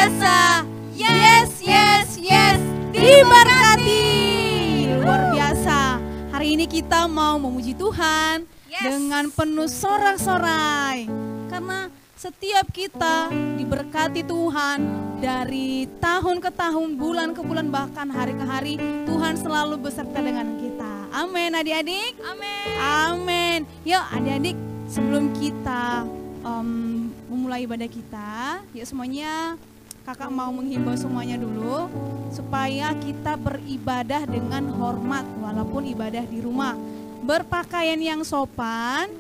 biasa. Yes, yes, yes. Diberkati. Luar biasa. Hari ini kita mau memuji Tuhan dengan penuh sorak-sorai. Karena setiap kita diberkati Tuhan dari tahun ke tahun, bulan ke bulan, bahkan hari ke hari. Tuhan selalu beserta dengan kita. Amin adik-adik. Amin. Amin. Yuk adik-adik, sebelum kita memulai ibadah kita, yuk semuanya kakak mau menghimbau semuanya dulu supaya kita beribadah dengan hormat walaupun ibadah di rumah. Berpakaian yang sopan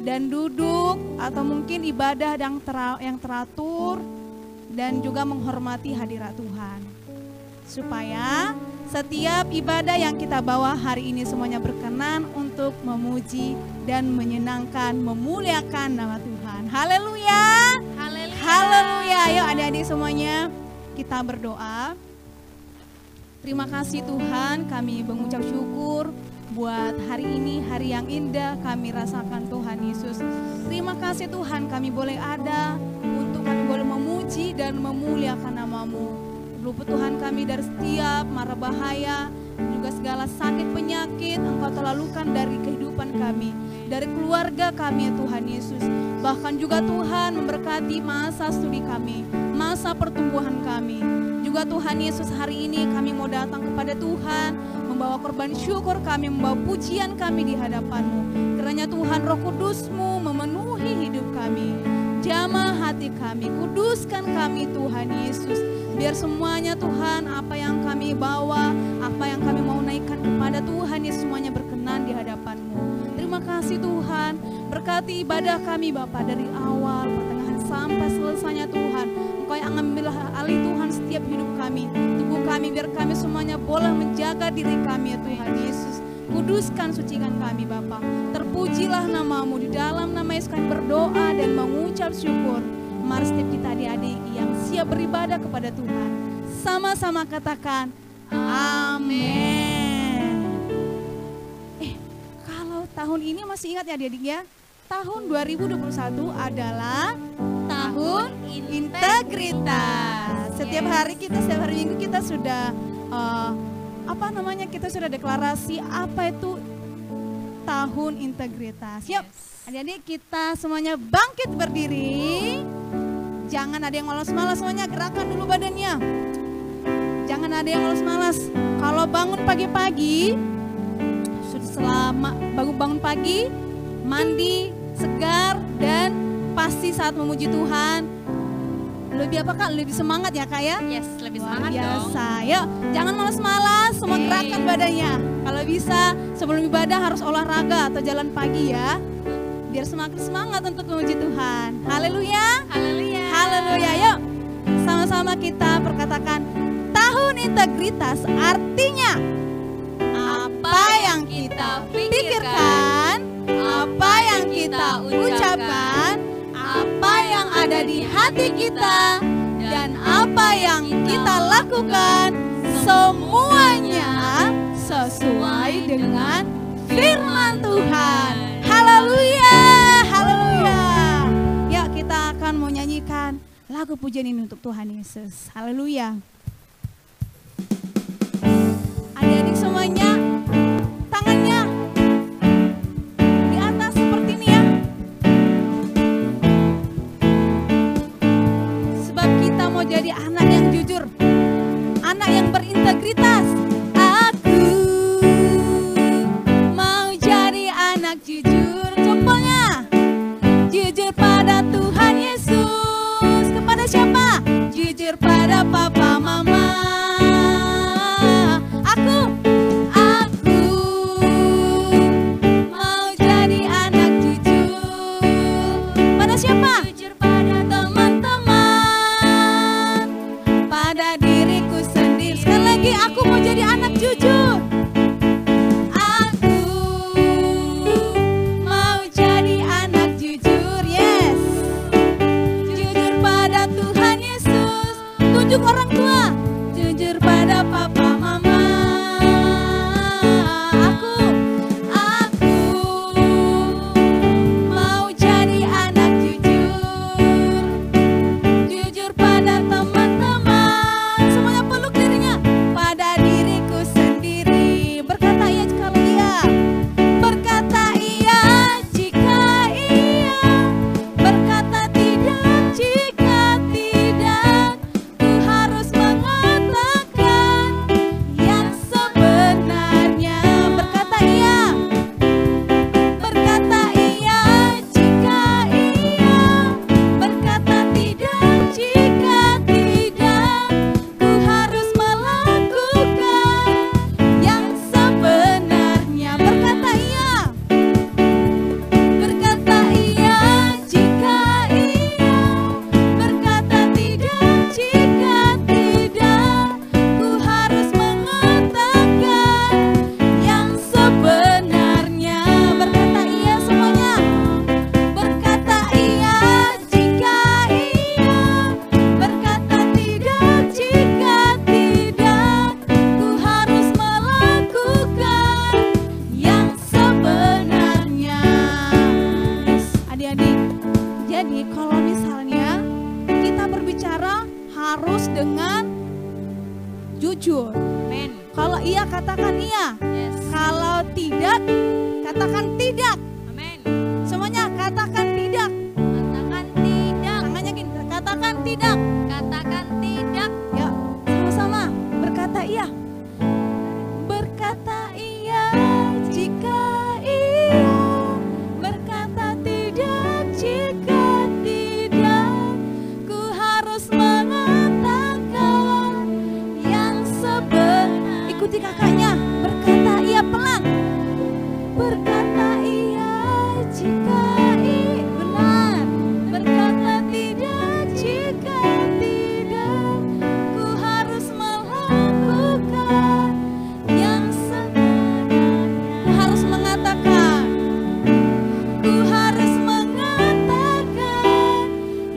dan duduk atau mungkin ibadah yang teratur dan juga menghormati hadirat Tuhan. Supaya setiap ibadah yang kita bawa hari ini semuanya berkenan untuk memuji dan menyenangkan, memuliakan nama Tuhan. Haleluya. Haleluya. Haleluya. Ayo adik-adik semuanya kita berdoa. Terima kasih Tuhan, kami mengucap syukur buat hari ini, hari yang indah kami rasakan Tuhan Yesus. Terima kasih Tuhan kami boleh ada untuk kami boleh memuji dan memuliakan nama-Mu. Luput Tuhan kami dari setiap mara bahaya, juga segala sakit penyakit Engkau telah lalukan dari kehidupan kami, dari keluarga kami ya Tuhan Yesus. Bahkan juga Tuhan memberkati masa studi kami, masa pertumbuhan kami. Juga Tuhan Yesus hari ini kami mau datang kepada Tuhan, membawa korban syukur kami, membawa pujian kami di hadapan-Mu. Kiranya Tuhan Roh Kudus-Mu memenuhi hidup kami, jamah hati kami, kuduskan kami Tuhan Yesus. Biar semuanya Tuhan, apa yang kami bawa, apa yang kami mau naikkan kepada Tuhan Yesus semuanya berkenan di hadapan-Mu. Terima kasih Tuhan, berkati ibadah kami Bapa dari awal, pertengahan sampai selesainya Tuhan. Engkau yang ambil alih Tuhan setiap hidup kami, tubuh kami, biar kami semuanya boleh menjaga diri kami ya Tuhan Yesus. Kuduskan, sucikan kami Bapa. Terpujilah nama-Mu, di dalam nama Yesus kami berdoa dan mengucap syukur. Mari setiap kita adik-adik yang siap beribadah kepada Tuhan, sama-sama katakan amin. Kalau tahun ini masih ingat ya adik-adik ya, tahun 2021 adalah tahun integritas. Setiap hari kita, setiap hari Minggu kita sudah kita sudah deklarasi apa itu tahun integritas. Yuk adik-adik kita semuanya bangkit berdiri. Jangan ada yang malas-malas, semuanya gerakan dulu badannya. Jangan ada yang malas-malas. Kalau bangun pagi-pagi, sudah selama bangun pagi, mandi, segar, dan pasti saat memuji Tuhan, lebih apa Kak? Lebih semangat ya Kak ya? Yes, lebih Luar semangat biasa. dong. Yuk, jangan malas-malas, semua gerakan badannya. Kalau bisa sebelum ibadah harus olahraga atau jalan pagi ya. Biar semakin semangat untuk memuji Tuhan. Haleluya. Haleluya. Haleluya. Yuk, sama-sama kita perkatakan tahun integritas artinya apa yang kita pikirkan, apa yang kita ucapkan, apa yang ada di hati kita, dan apa yang kita lakukan, semuanya sesuai dengan firman Tuhan. Haleluya, haleluya. Ya, kita akan mau nyanyikan lagu pujian ini untuk Tuhan Yesus. Haleluya. Adik-adik semuanya, tangannya di atas seperti ini ya. Sebab kita mau jadi anak yang jujur, anak yang berintegritas. Aku mau jadi anak jujur. Jempolnya jujur pada Tuhan Yesus. Kepada siapa? Jujur pada papa mama. Aku mau jadi anak jujur. Pada siapa? Jujur pada teman-teman, pada diriku sendiri. Sekali lagi, aku mau jadi anak jujur. Aku mau jadi anak jujur. Yes. Jujur pada Tuhan Yesus. Tunjuk orang tua. Jujur pada papa mama. Aku mau jadi anak jujur. Jadi kalau misalnya kita berbicara harus dengan jujur. Amin. Kalau iya katakan iya. Yes. Kalau tidak katakan tidak. Amin. Semuanya katakan tidak. Katakan tidak. Tangannya gini, katakan tidak. Katakan tidak. Ya, sama-sama berkata iya. Berkata iya jika iya. Berkata tidak jika tidak. Ku harus mengatakan yang sebenar. Ikuti kakaknya, berkata iya pelan. Berkata iya jika iya. Benar. Berkata tidak jika tidak. Ku harus melakukan yang sebenarnya. Ku harus mengatakan. Ku harus mengatakan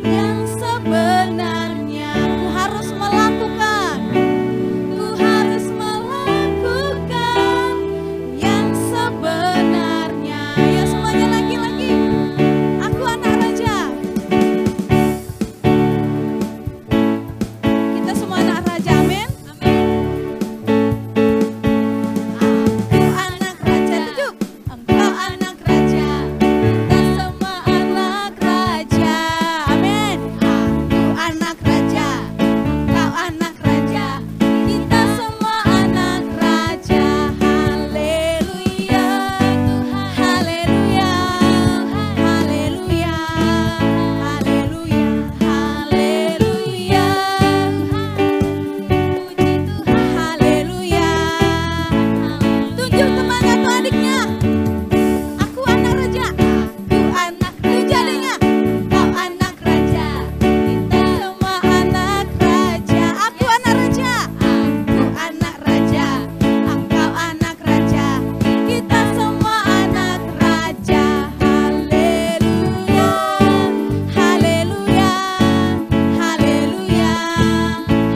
yang sebenarnya. Ku harus melakukan. Ku harus melakukan yang sebenarnya. Ya semuanya lagi-lagi. Aku anak raja. Kita semua anak raja, amin. Aku anak raja, tujuh. Engkau anak raja. Kita semua anak raja, amin. Aku anak raja. Engkau anak raja. Kita semua anak raja. Haleluya. Haleluya. Haleluya. Haleluya. Haleluya. Puji Tuhan. Haleluya. Tunjuk teman atau adiknya. Aku anak raja. Aku anak raja. Adiknya. Kau anak raja. Kita semua anak raja. Aku anak raja. Aku anak raja. Engkau anak raja. Kita semua anak raja. Haleluya. Haleluya. Haleluya.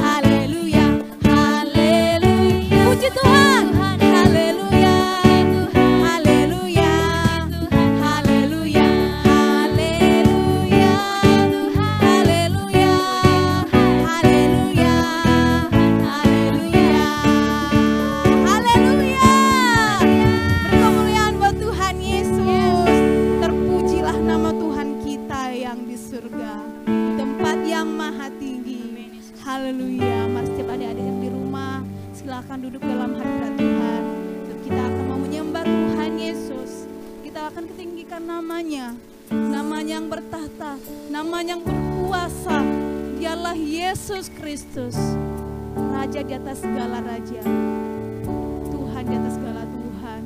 Haleluya. Haleluya. Puji Tuhan. Haleluya. Haleluya. Haleluya. Haleluya. Haleluya. Haleluya. Haleluya. Berkemuliaan buat Tuhan Yesus. Terpujilah nama Tuhan kita yang di surga, di tempat yang maha tinggi. Haleluya. Mari setiap adik-adik yang di rumah silakan duduk dalam hadirat Tuhan. Dan kita akan mau menyembah Tuhan Yesus. Kita akan ketinggikan namanya. Namanya yang bertahta, namanya yang berkuasa. Dialah Yesus Kristus, Raja di atas segala raja, Tuhan di atas segala Tuhan.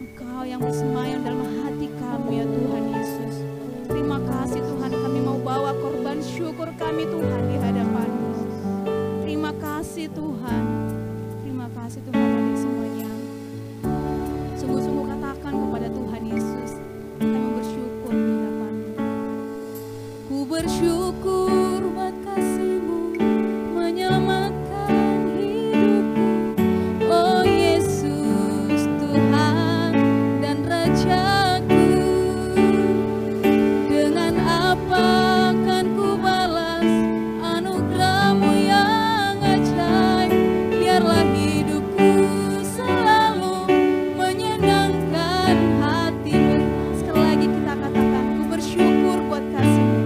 Engkau yang bersemayam dalam hati kami ya Tuhan Yesus. Terima kasih Tuhan, kami mau bawa korban syukur kami Tuhan di hadapan-Mu. Terima kasih Tuhan. Terima kasih Tuhan adik semuanya. Sungguh-sungguh katakan kepada Tuhan Yesus, kami bersyukur di hadapan-Mu. Ku bersyukur buat kasih-Mu menyelamatkan hidupku. Oh Yesus Tuhan dan Rajaku. Dengan apa akan ku balas anugerah-Mu yang ajaib. Biarlah hidupku selalu menyenangkan hati-Mu. Sekali lagi kita katakan, ku bersyukur buat kasih-Mu.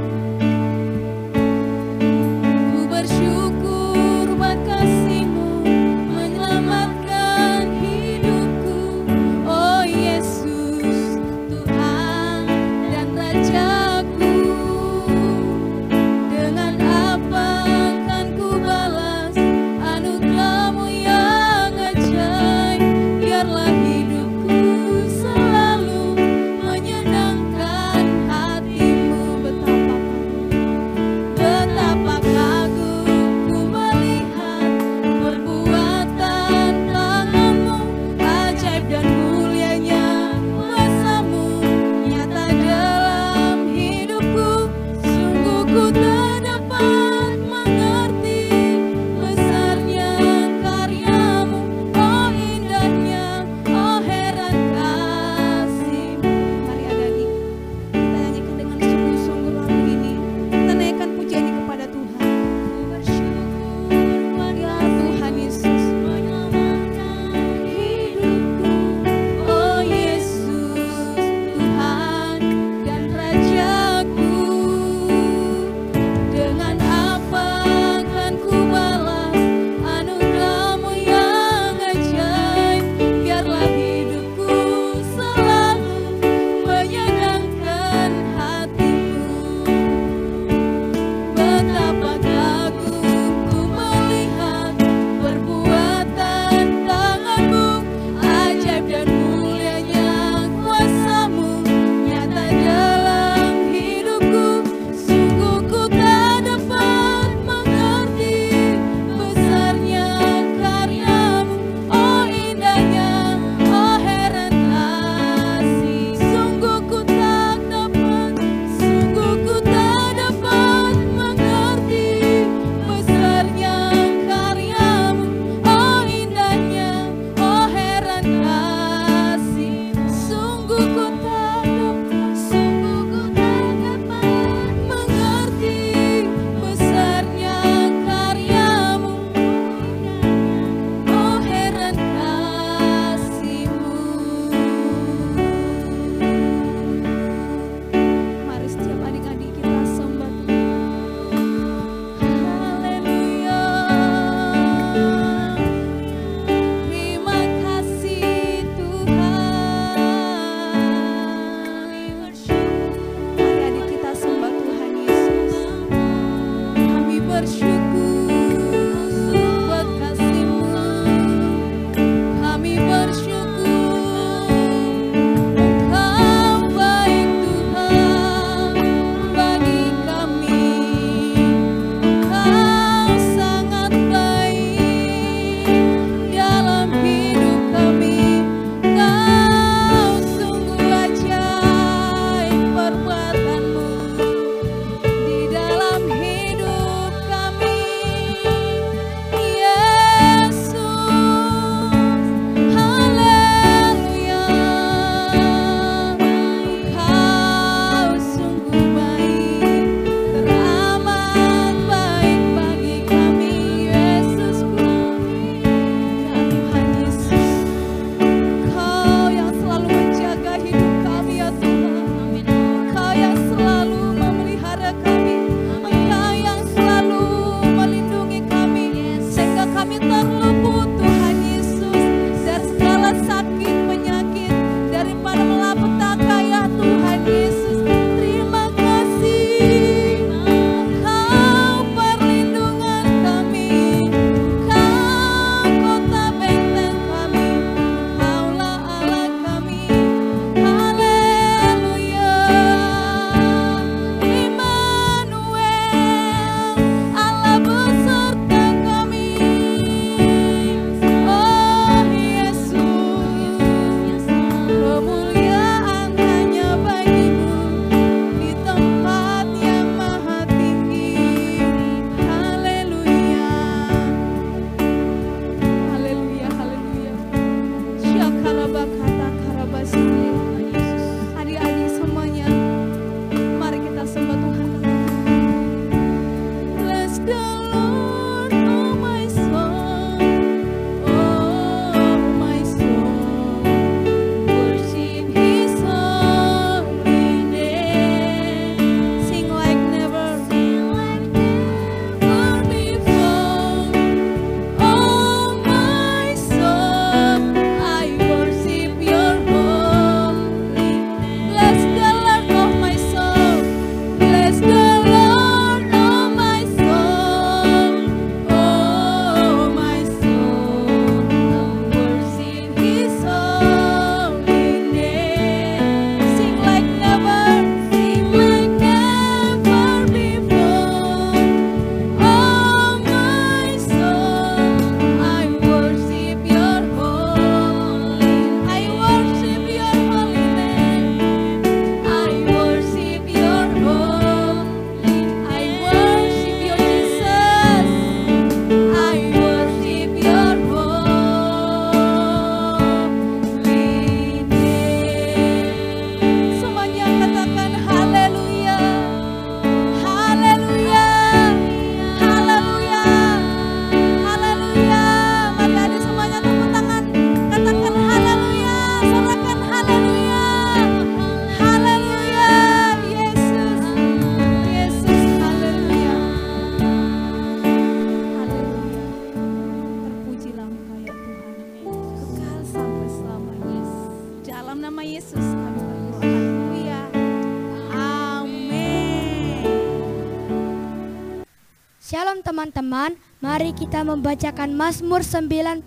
Shalom teman-teman, mari kita membacakan Mazmur 91.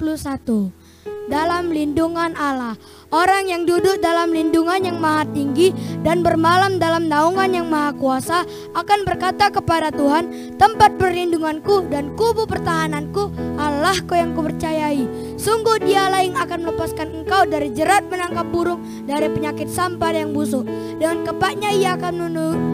Dalam lindungan Allah, orang yang duduk dalam lindungan yang maha tinggi dan bermalam dalam naungan yang maha kuasa akan berkata kepada Tuhan, tempat perlindunganku dan kubu pertahananku, Allahku yang kupercayai. Sungguh dialah yang akan melepaskan engkau dari jerat menangkap burung, dari penyakit sampar yang busuk. Dengan kepaknya ia akan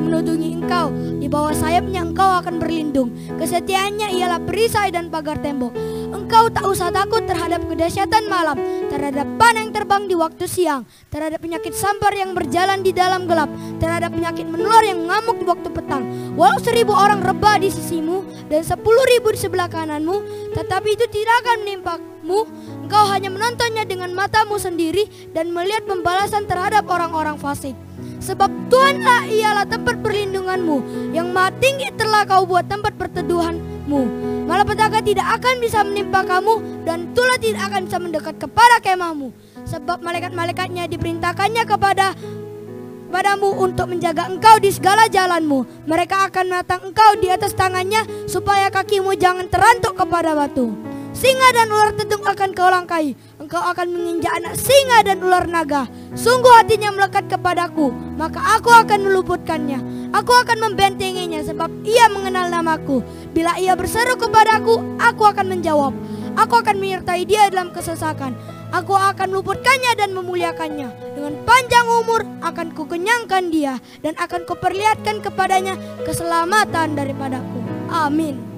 menudungi engkau, di bawah sayapnya engkau akan berlindung. Kesetiaannya ialah perisai dan pagar tembok. Engkau tak usah takut terhadap kedahsyatan malam, terhadap panah yang terbang di waktu siang, terhadap penyakit sampar yang berjalan di dalam gelap, terhadap penyakit menular yang mengamuk di waktu petang. Walau 1000 orang rebah di sisimu dan 10.000 di sebelah kananmu, tetapi itu tidak akan menimpamu. Engkau hanya menontonnya dengan matamu sendiri dan melihat pembalasan terhadap orang-orang fasik. Sebab Tuhanlah ialah tempat perlindunganmu, yang maha tinggi telah kau buat tempat perteduhanmu. Malapetaka tidak akan bisa menimpa kamu, dan tulah tidak akan bisa mendekat kepada kemahmu. Sebab malaikat-malaikatnya diperintahkannya kepadamu untuk menjaga engkau di segala jalanmu. Mereka akan menatang engkau di atas tangannya, supaya kakimu jangan terantuk kepada batu. Singa dan ular tetung akan kau langkai. Engkau akan menginjak anak singa dan ular naga. Sungguh hatinya melekat kepadaku, maka aku akan meluputkannya. Aku akan membentenginya, sebab ia mengenal namaku. Bila ia berseru kepadaku, aku akan menjawab. Aku akan menyertai dia dalam kesesakan. Aku akan meluputkannya dan memuliakannya. Dengan panjang umur akan kukenyangkan dia, dan akan kuperlihatkan kepadanya keselamatan daripadaku. Amin.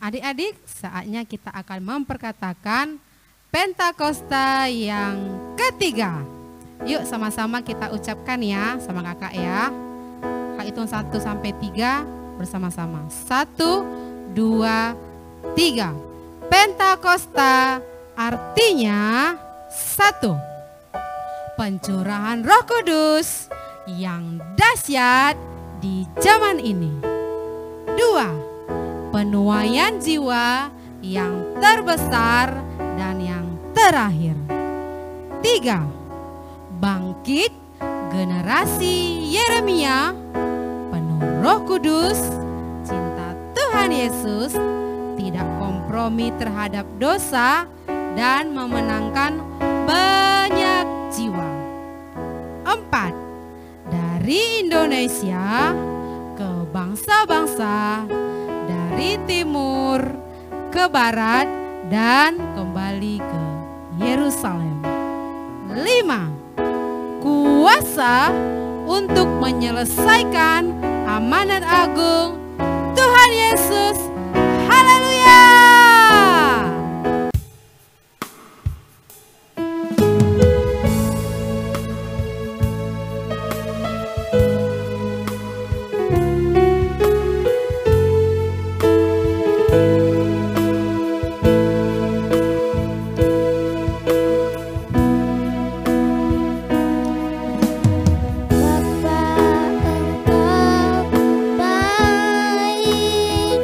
Adik-adik, saatnya kita akan memperkatakan Pentakosta yang ketiga. Yuk sama-sama kita ucapkan ya sama kakak ya. Kak hitung 1 sampai 3 bersama-sama. 1, 2, 3. Pentakosta artinya 1. Pencurahan Roh Kudus yang dahsyat di zaman ini. 2. Penuaian jiwa yang terbesar dan yang terakhir. 3. Bangkit generasi Yeremia penuh Roh Kudus, cinta Tuhan Yesus, tidak kompromi terhadap dosa, dan memenangkan banyak jiwa. 4. Dari Indonesia ke bangsa-bangsa, dari timur ke barat dan kembali ke Yerusalem. 5. Kuasa untuk menyelesaikan amanat agung Tuhan Yesus. Haleluya! Bapa, Engkau baik.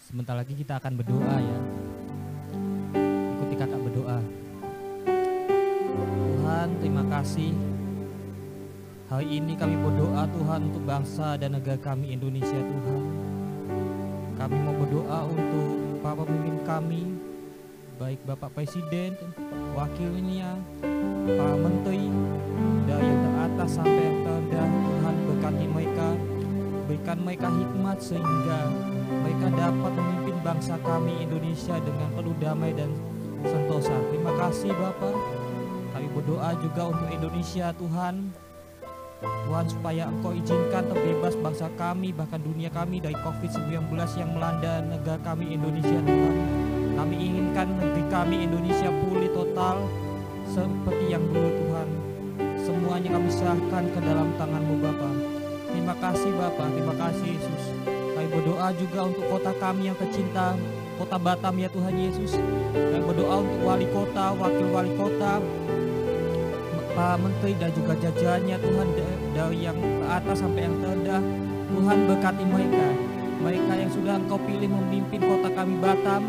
Sebentar lagi kita akan berdoa ya. Ikuti kakak berdoa. Tuhan, terima kasih. Hari ini kami berdoa Tuhan untuk bangsa dan negara kami Indonesia Tuhan. Kami mau berdoa untuk para pemimpin kami, baik Bapak Presiden, wakilnya, para menteri, dari yang teratas sampai yang terendah. Tuhan berkati mereka, berikan mereka hikmat sehingga mereka dapat memimpin bangsa kami Indonesia dengan penuh damai dan sentosa. Terima kasih Bapak. Kami berdoa juga untuk Indonesia Tuhan. Tuhan, supaya Engkau izinkan terbebas bangsa kami, bahkan dunia kami dari COVID-19 yang melanda negara kami Indonesia Tuhan. Kami inginkan negeri kami Indonesia pulih total seperti yang dulu Tuhan. Semuanya kami serahkan ke dalam tangan-Mu Bapa. Terima kasih Bapa, terima kasih Yesus. Kami berdoa juga untuk kota kami yang tercinta, kota Batam ya Tuhan Yesus. Kami berdoa untuk wali kota, wakil wali kota, Pak Menteri dan juga jajarannya Tuhan, dari yang ke atas sampai yang terendah. Tuhan berkati mereka, mereka yang sudah Engkau pilih memimpin kota kami Batam.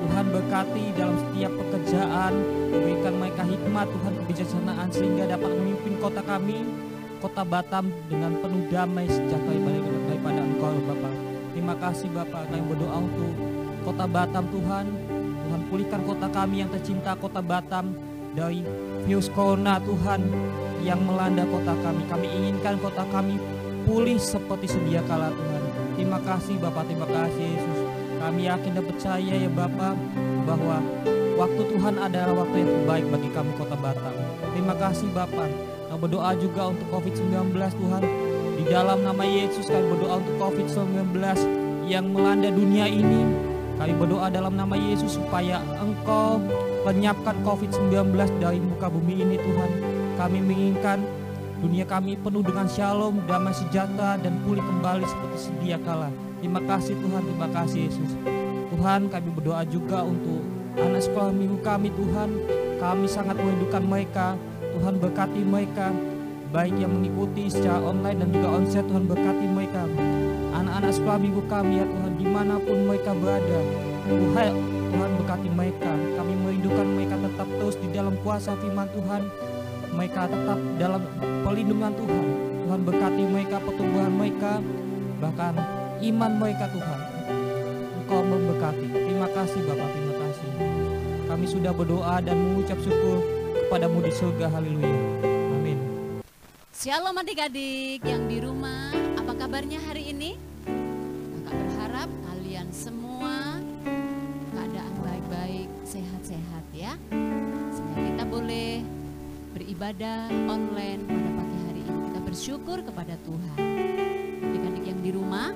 Tuhan berkati dalam setiap pekerjaan, berikan mereka hikmat Tuhan, kebijaksanaan sehingga dapat memimpin kota kami, kota Batam dengan penuh damai sejahtera daripada Engkau Bapak. Terima kasih Bapak. Kami berdoa untuk kota Batam Tuhan. Tuhan pulihkan kota kami yang tercinta, kota Batam, dari virus corona Tuhan yang melanda kota kami. Kami inginkan kota kami pulih seperti sedia kala Tuhan. Terima kasih Bapak, terima kasih Yesus. Kami yakin dan percaya ya Bapak bahwa waktu Tuhan adalah waktu yang terbaik bagi kami kota Batam. Terima kasih Bapak. Kami berdoa juga untuk COVID-19 Tuhan. Di dalam nama Yesus kami berdoa untuk COVID-19 yang melanda dunia ini. Kami berdoa dalam nama Yesus supaya Engkau lenyapkan COVID-19 dari muka bumi ini Tuhan. Kami menginginkan dunia kami penuh dengan shalom, damai sejahtera dan pulih kembali seperti sedia kala. Terima kasih Tuhan, terima kasih Yesus. Tuhan, kami berdoa juga untuk anak sekolah minggu kami Tuhan. Kami sangat merindukan mereka. Tuhan berkati mereka, baik yang mengikuti secara online dan juga onsite. Tuhan berkati mereka. Anak-anak sekolah minggu kami ya Tuhan, dimanapun mereka berada. Tuhan berkati mereka. Kami merindukan mereka tetap terus di dalam kuasa firman Tuhan. Mereka tetap dalam perlindungan Tuhan. Tuhan berkati mereka, pertumbuhan mereka, bahkan iman mereka Tuhan. Engkau memberkati. Terima kasih Bapak, terima kasih. Kami sudah berdoa dan mengucap syukur kepadamu di surga. Haleluya. Amin. Shalom adik-adik yang di rumah, apa kabarnya hari ini? Kakak berharap kalian semua keadaan baik-baik, sehat-sehat ya. Sehingga kita boleh beribadah online pada pagi hari ini. Kita bersyukur kepada Tuhan. Adik-adik yang di rumah,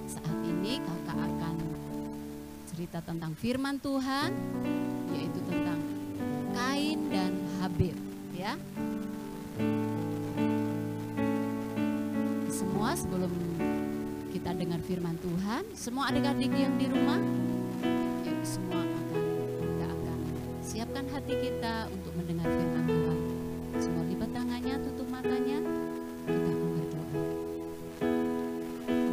saat ini kakak akan cerita tentang firman Tuhan, yaitu tentang Kain dan Habil ya. Semua sebelum kita dengar firman Tuhan, semua adik-adik yang di rumah, yuk semua kita akan siapkan hati kita untuk mendengar firman Tuhan. Semua lipat tangannya, tutup matanya, kita akan berdoa.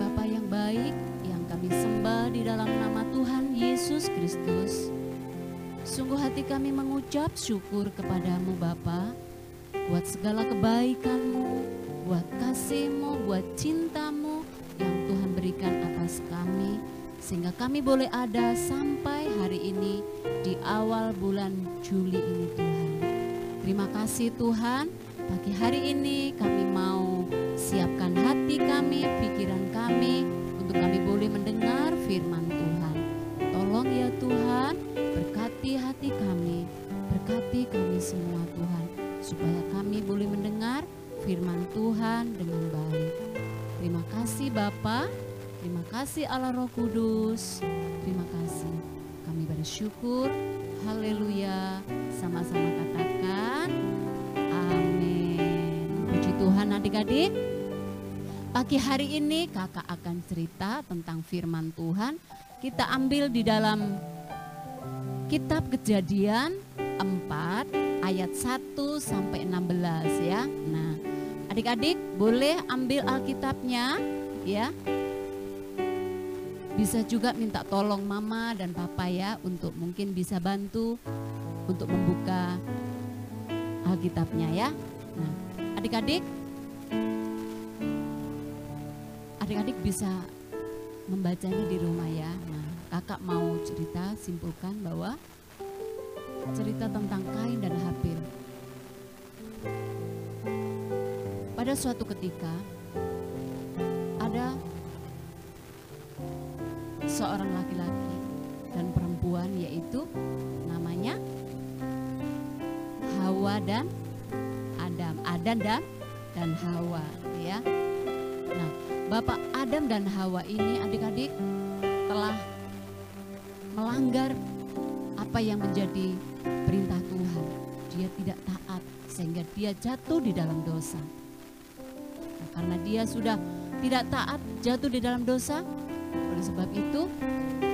Bapa yang baik, yang kami sembah di dalam nama Tuhan Yesus Kristus, sungguh hati kami mengucap syukur kepadamu Bapa, buat segala kebaikan-Mu, buat kasih-Mu, buat cinta-Mu yang Tuhan berikan atas kami, sehingga kami boleh ada sampai hari ini di awal bulan Juli ini Tuhan. Terima kasih Tuhan, pagi hari ini kami mau siapkan hati kami, pikiran kami, untuk kami boleh mendengar firman Tuhan. Tolong ya Tuhan, berkati hati kami, berkati kami semua Tuhan, supaya kami boleh mendengar firman Tuhan dengan baik. Terima kasih Bapa, terima kasih Allah Roh Kudus, terima kasih. Kami bersyukur, haleluya, sama-sama katakan amin. Puji Tuhan adik-adik. Pagi hari ini kakak akan cerita tentang firman Tuhan. Kita ambil di dalam Kitab Kejadian 4 ayat 1 sampai 16 ya. Nah, adik-adik boleh ambil Alkitabnya ya. bisa juga minta tolong mama dan papa ya untuk mungkin bisa bantu untuk membuka Alkitabnya ya. Nah, adik-adik bisa membacanya di rumah ya. Nah, kakak mau cerita, simpulkan bahwa cerita tentang Kain dan Habil. Pada suatu ketika ada seorang laki-laki dan perempuan, yaitu namanya Hawa dan Adam. Adam dan Hawa ya. Nah, Bapak Adam dan Hawa ini adik-adik telah melanggar apa yang menjadi perintah Tuhan. Dia tidak taat sehingga dia jatuh di dalam dosa. Nah, karena dia sudah tidak taat, jatuh di dalam dosa, oleh sebab itu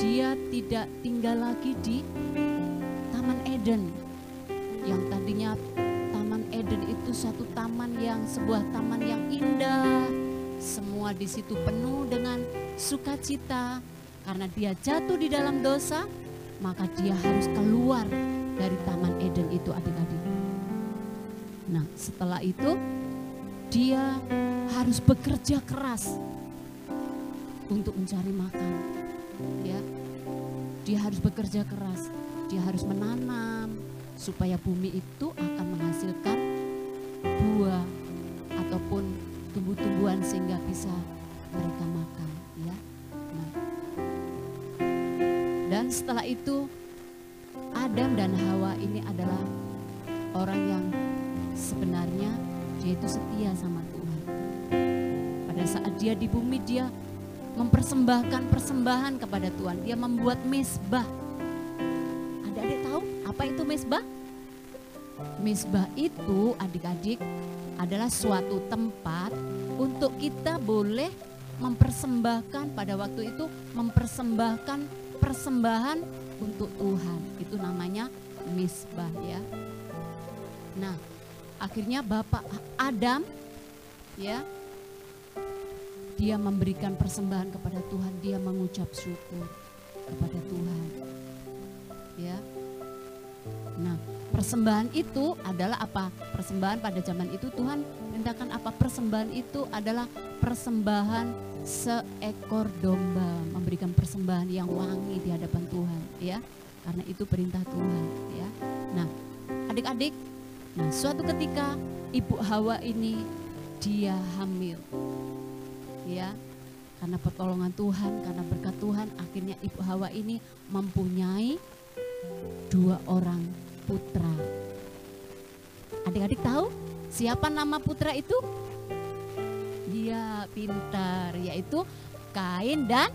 dia tidak tinggal lagi di Taman Eden. Yang tadinya Taman Eden itu satu taman yang, sebuah taman yang indah. Semua di situ penuh dengan sukacita. Karena dia jatuh di dalam dosa, maka dia harus keluar dari Taman Eden itu adik-adik. Nah, setelah itu dia harus bekerja keras untuk mencari makan. Ya, dia harus bekerja keras. Dia harus menanam supaya bumi itu akan menghasilkan buah ataupun tumbuh-tumbuhan sehingga bisa mereka makan. Ya, nah. Dan setelah itu Adam dan Hawa ini adalah orang yang sebenarnya dia itu setia sama Tuhan. Pada saat dia di bumi, dia mempersembahkan persembahan kepada Tuhan. Dia membuat mezbah. Adik-adik tahu apa itu mezbah? Mezbah itu adik-adik adalah suatu tempat untuk kita boleh mempersembahkan, pada waktu itu mempersembahkan persembahan untuk Tuhan. Itu namanya mezbah ya. Nah, akhirnya Bapak Adam ya, dia memberikan persembahan kepada Tuhan, dia mengucap syukur kepada Tuhan. Ya. Nah, persembahan itu adalah apa? Persembahan pada zaman itu Tuhan mintakan apa? Persembahan itu adalah persembahan seekor domba, memberikan persembahan yang wangi di hadapan Tuhan, ya. Karena itu perintah Tuhan, ya. Nah, adik-adik, nah suatu ketika Ibu Hawa ini dia hamil. Ya, karena pertolongan Tuhan, karena berkat Tuhan, akhirnya Ibu Hawa ini mempunyai 2 orang putra. Adik-adik tahu siapa nama putra itu? Dia pintar, yaitu Kain dan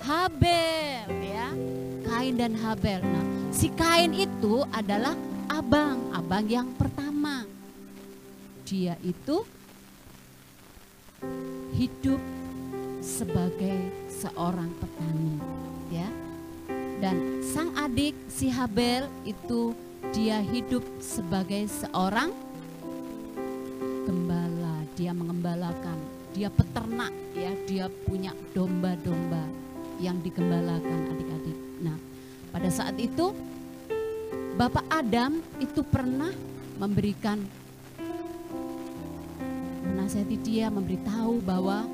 Habel ya. Kain dan Habel. Nah, si Kain itu adalah abang yang pertama. Dia itu hidup sebagai seorang petani ya. Dan sang adik si Habel itu dia hidup sebagai seorang gembala. Dia mengembalakan, dia peternak ya, dia punya domba-domba yang digembalakan adik-adik. Nah, pada saat itu Bapak Adam itu pernah memberikan, menasihati dia, memberitahu bahwa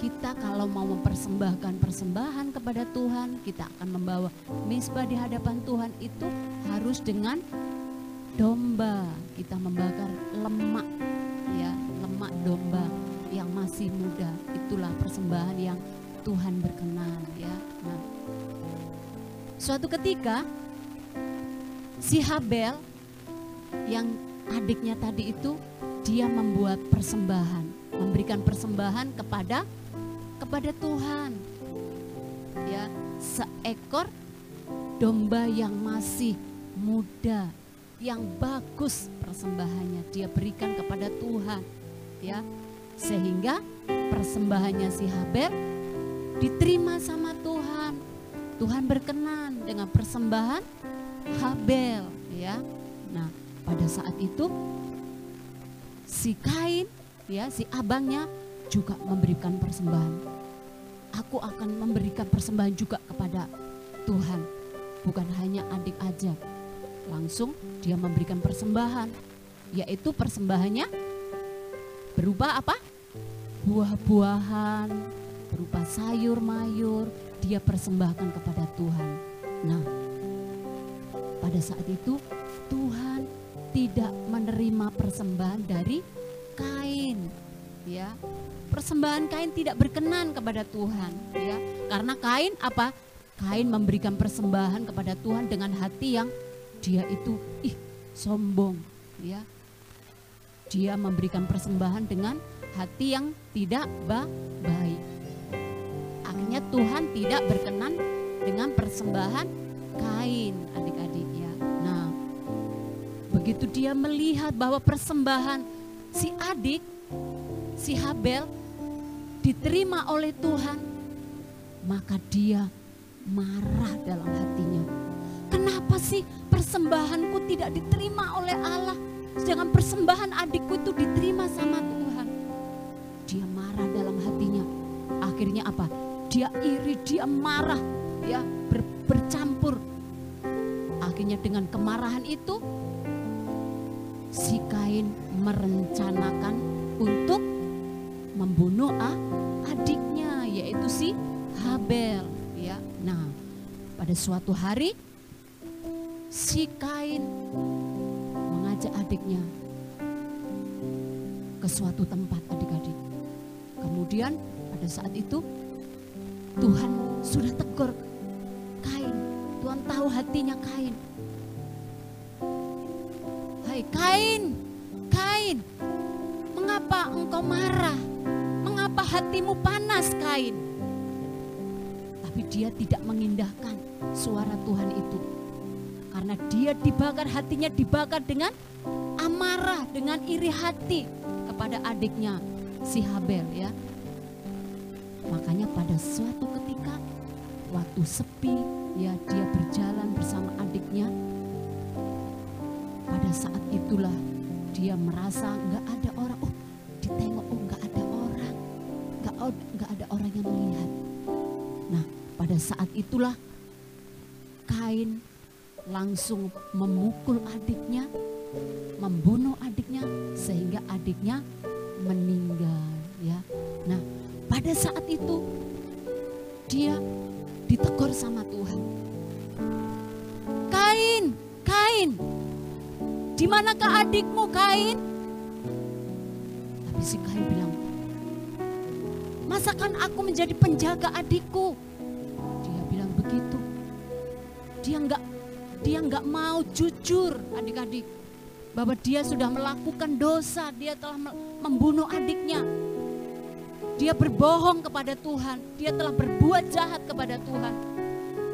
kita kalau mau mempersembahkan persembahan kepada Tuhan, kita akan membawa mezbah di hadapan Tuhan itu harus dengan domba. Kita membakar lemak ya, lemak domba yang masih muda. Itulah persembahan yang Tuhan berkenan ya. Nah, suatu ketika si Habel yang adiknya tadi itu dia membuat persembahan, memberikan persembahan kepada Tuhan. Ya, seekor domba yang masih muda, yang bagus persembahannya dia berikan kepada Tuhan. Ya, sehingga persembahannya si Habel diterima sama Tuhan. Tuhan berkenan dengan persembahan Habel ya. Nah, pada saat itu si Kain ya, si abangnya juga memberikan persembahan. aku akan memberikan persembahan juga kepada Tuhan. Bukan hanya adik aja. Langsung dia memberikan persembahan, yaitu persembahannya berupa apa? Buah-buahan, berupa sayur-mayur, dia persembahkan kepada Tuhan. Nah, pada saat itu Tuhan tidak menerima persembahan dari Kain, ya. Persembahan Kain tidak berkenan kepada Tuhan, ya. Karena Kain apa? Kain memberikan persembahan kepada Tuhan dengan hati yang dia itu sombong, ya. Dia memberikan persembahan dengan hati yang tidak baik. Akhirnya Tuhan tidak berkenan dengan persembahan Kain, adik-adik, ya. Nah, begitu dia melihat bahwa persembahan si adik, si Habel diterima oleh Tuhan, maka dia marah dalam hatinya. Kenapa sih persembahanku tidak diterima oleh Allah, sedangkan persembahan adikku itu diterima sama Tuhan? Dia marah dalam hatinya. Akhirnya apa? Dia iri, dia marah, ya, bercampur. Akhirnya dengan kemarahan itu si Kain merencanakan untuk membunuh adiknya, yaitu si Habel, ya. Nah, pada suatu hari si Kain mengajak adiknya ke suatu tempat, adik-adik. Kemudian pada saat itu Tuhan sudah tegur Kain. Tuhan tahu hatinya Kain. Hai Kain, Kain, mengapa engkau marah? Mengapa hatimu panas, Kain? Tapi dia tidak mengindahkan suara Tuhan itu. Karena dia dibakar, hatinya dibakar dengan amarah, dengan iri hati kepada adiknya si Habel, ya. Makanya pada suatu ketika waktu sepi, ya, dia berjalan bersama adiknya. Pada saat itulah dia merasa nggak ada orang. Oh, ditengok, oh nggak ada orang, nggak ada orang yang melihat. Nah, pada saat itulah Kain langsung memukul adiknya, membunuh adiknya sehingga adiknya meninggal, ya. Nah, pada saat itu dia ditegur sama Tuhan. Kain, Kain, di manakah adikmu, Kain? Tapi si Kain bilang, masakan aku menjadi penjaga adikku? Dia bilang begitu. Dia nggak mau jujur, adik-adik, bahwa dia sudah melakukan dosa, dia telah membunuh adiknya. Dia berbohong kepada Tuhan, dia telah berbuat jahat kepada Tuhan.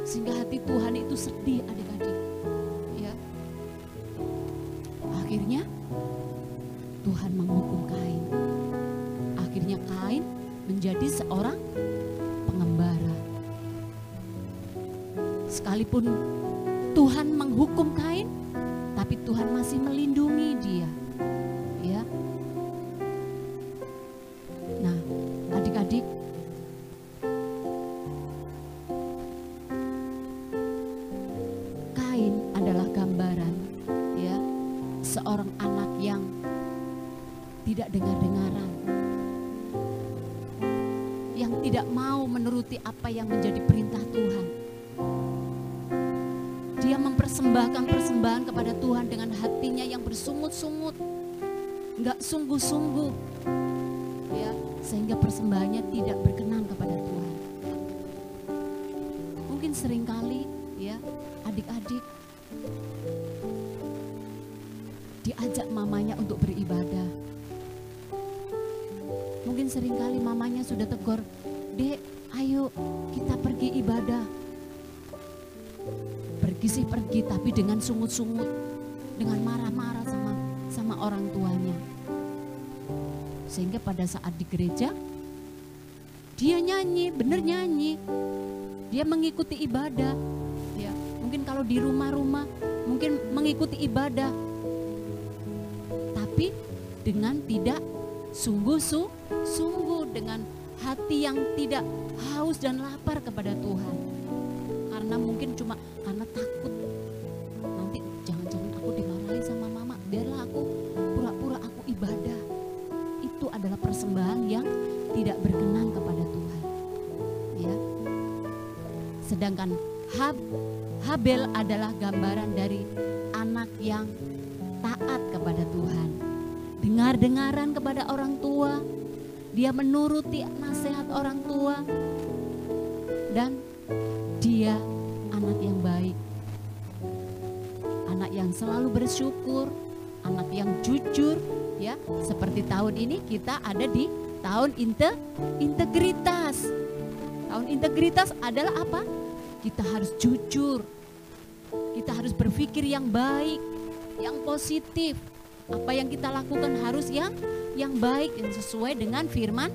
Sehingga hati Tuhan itu sedih, adik-adik. Ya. Akhirnya Tuhan menghukum Kain. Akhirnya Kain menjadi seorang pengembara. Sekalipun Tuhan menghukum Kain, tapi Tuhan masih melindungi dia. Ya. Nah, adik-adik, Kain adalah gambaran, ya, seorang anak yang tidak dengar-dengaran, yang tidak mau menuruti apa yang menjadi perintah Tuhan. Dia mempersembahkan persembahan kepada Tuhan dengan hatinya yang bersungut-sungut, nggak sungguh-sungguh, ya, sehingga persembahannya tidak berkenan kepada Tuhan. Mungkin seringkali, ya, adik-adik diajak mamanya untuk beribadah. Mungkin seringkali mamanya sudah tegur, "Dek, ayo kita pergi ibadah." Pergi sih pergi, tapi dengan sungut-sungut, dengan marah-marah sama orang tuanya. Sehingga pada saat di gereja, dia nyanyi, bener nyanyi. Dia mengikuti ibadah. Ya, mungkin kalau di rumah-rumah, mungkin mengikuti ibadah. Tapi dengan tidak sungguh-sungguh, dengan hati yang tidak haus dan lapar kepada Tuhan. Karena mungkin cuma karena takut nanti jangan-jangan aku dimarahin sama mama, biarlah aku pura-pura aku ibadah. Itu adalah persembahan yang tidak berkenan kepada Tuhan. Ya. Sedangkan Habel adalah gambaran dari anak yang taat kepada Tuhan. Dengar-dengaran kepada orang tua, dia menuruti nasihat orang tua, dan dia anak yang baik. Anak yang selalu bersyukur, anak yang jujur, ya. Seperti tahun ini kita ada di tahun integritas. Tahun integritas adalah apa? Kita harus jujur. Kita harus berpikir yang baik, yang positif. Apa yang kita lakukan harus yang baik, yang sesuai dengan firman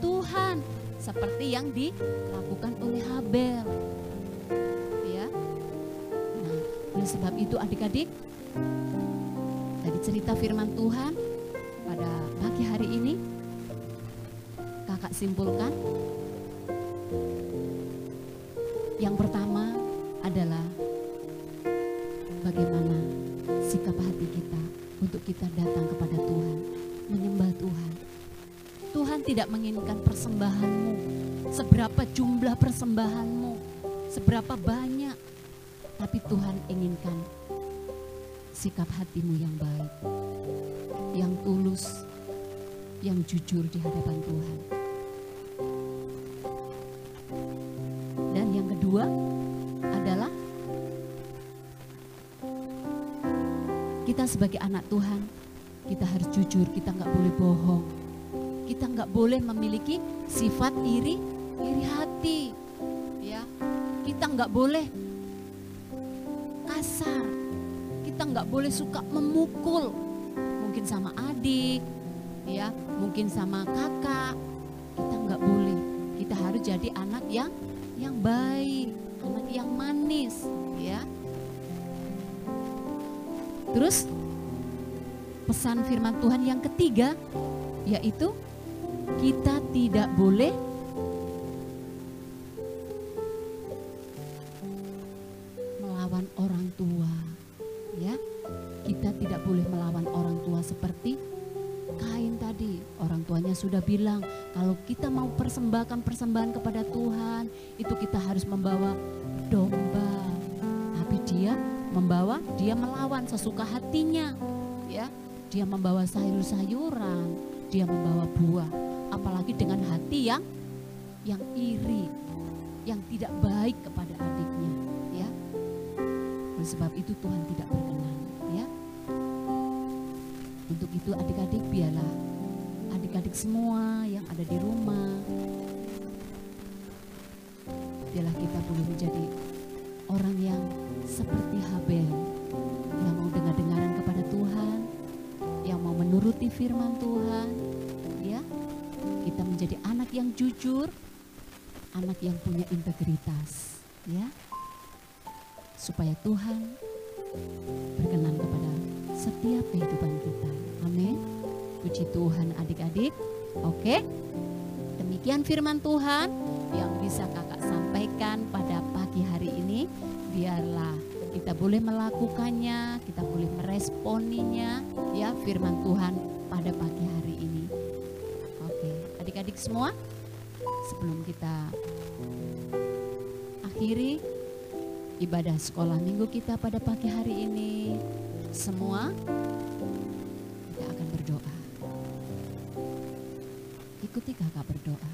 Tuhan. Seperti yang dilakukan oleh Habel. Ya. Nah, oleh sebab itu adik-adik, dari cerita firman Tuhan pada pagi hari ini, kakak simpulkan. Yang pertama adalah bagaimana sikap hati kita untuk kita datang kepada Tuhan, menyembah Tuhan. Tuhan tidak menginginkan persembahanmu, seberapa jumlah persembahanmu, seberapa banyak, tapi Tuhan inginkan sikap hatimu yang baik, yang tulus, yang jujur di hadapan Tuhan. Dan yang kedua adalah kita sebagai anak Tuhan, kita harus jujur, kita nggak boleh bohong. Kita nggak boleh memiliki sifat iri hati, ya. Kita nggak boleh kasar, kita nggak boleh suka memukul, mungkin sama adik, ya, mungkin sama kakak. Kita nggak boleh. Kita harus jadi anak yang baik, anak yang manis, ya. Terus pesan firman Tuhan yang ketiga yaitu kita tidak boleh melawan orang tua, ya. Kita tidak boleh melawan orang tua seperti Kain tadi. Orang tuanya sudah bilang kalau kita mau persembahkan persembahan kepada Tuhan, itu kita harus membawa domba. Tapi dia melawan sesuka hatinya, ya. Dia membawa sayur-sayuran, dia membawa buah, apalagi dengan hati yang iri, yang tidak baik kepada adiknya, ya. Oleh sebab itu Tuhan tidak berkenan, ya. Untuk itu adik-adik, biarlah adik-adik semua yang ada di rumah, biarlah kita boleh menjadi orang yang seperti Habel, yang mau dengar-dengaran kepada Tuhan, yang mau menuruti firman Tuhan, ya. Kita menjadi anak yang jujur, anak yang punya integritas, ya. Supaya Tuhan berkenan kepada setiap kehidupan kita. Amin. Puji Tuhan adik-adik. Oke. Demikian firman Tuhan yang bisa kakak sampaikan pada pagi hari ini. Biarlah kita boleh melakukannya, kita boleh meresponinya, ya, firman Tuhan pada pagi hari ini. Oke, adik-adik semua, sebelum kita akhiri ibadah sekolah minggu kita pada pagi hari ini, semua kita akan berdoa. Ikuti kakak berdoa.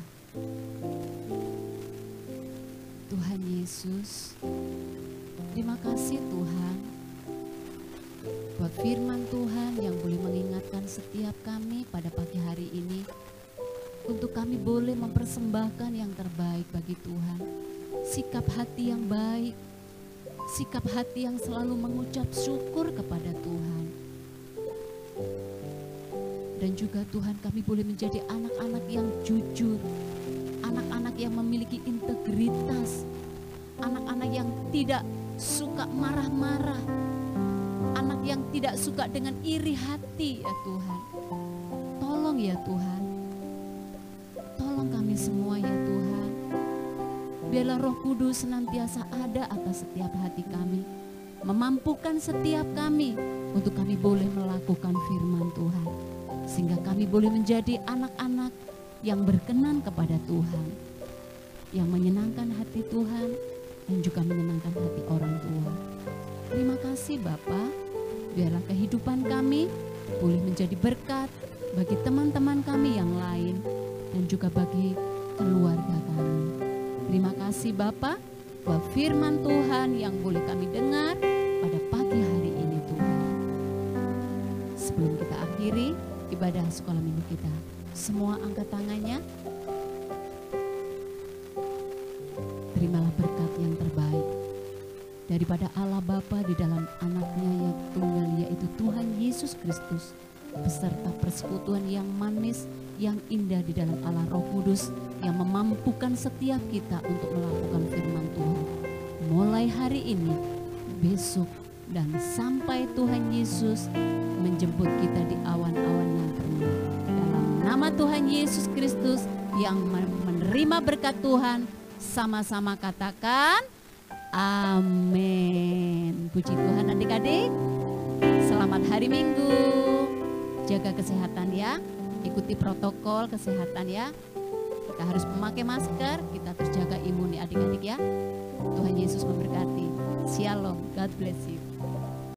Tuhan Yesus, terima kasih Tuhan buat firman Tuhan yang boleh mengingatkan setiap kami pada pagi hari ini untuk kami boleh mempersembahkan yang terbaik bagi Tuhan. Sikap hati yang baik, sikap hati yang selalu mengucap syukur kepada Tuhan. Dan juga Tuhan, kami boleh menjadi anak-anak yang jujur, anak-anak yang memiliki integritas, anak-anak yang tidak suka marah-marah, anak yang tidak suka dengan iri hati, ya Tuhan. Tolong ya Tuhan, tolong kami kami semua ya Tuhan. Biarlah Roh Kudus senantiasa ada atas setiap hati kami, memampukan setiap kami untuk kami boleh melakukan firman Tuhan, sehingga kami boleh menjadi anak-anak yang berkenan kepada Tuhan, yang menyenangkan hati Tuhan dan juga menyenangkan hati orang tua. Terima kasih Bapa, biarlah kehidupan kami boleh menjadi berkat bagi teman-teman kami yang lain dan juga bagi keluarga kami. Terima kasih Bapa buat firman Tuhan yang boleh kami dengar pada pagi hari ini Tuhan. Sebelum kita akhiri ibadah sekolah minggu kita, semua angkat tangannya. Terimalah berkat yang terbaik daripada Allah Bapa di dalam anaknya yang tunggal, yaitu Tuhan Yesus Kristus, beserta persekutuan yang manis, yang indah di dalam Allah Roh Kudus yang memampukan setiap kita untuk melakukan firman Tuhan. Mulai hari ini, besok, dan sampai Tuhan Yesus menjemput kita di awan-awan yang terang. Dalam nama Tuhan Yesus Kristus yang menerima berkat Tuhan, sama-sama katakan amin. Puji Tuhan adik-adik. Selamat hari Minggu. Jaga kesehatan ya. Ikuti protokol kesehatan ya. Kita harus memakai masker, kita terus jaga imun ya adik-adik ya. Tuhan Yesus memberkati. Shalom, God bless you.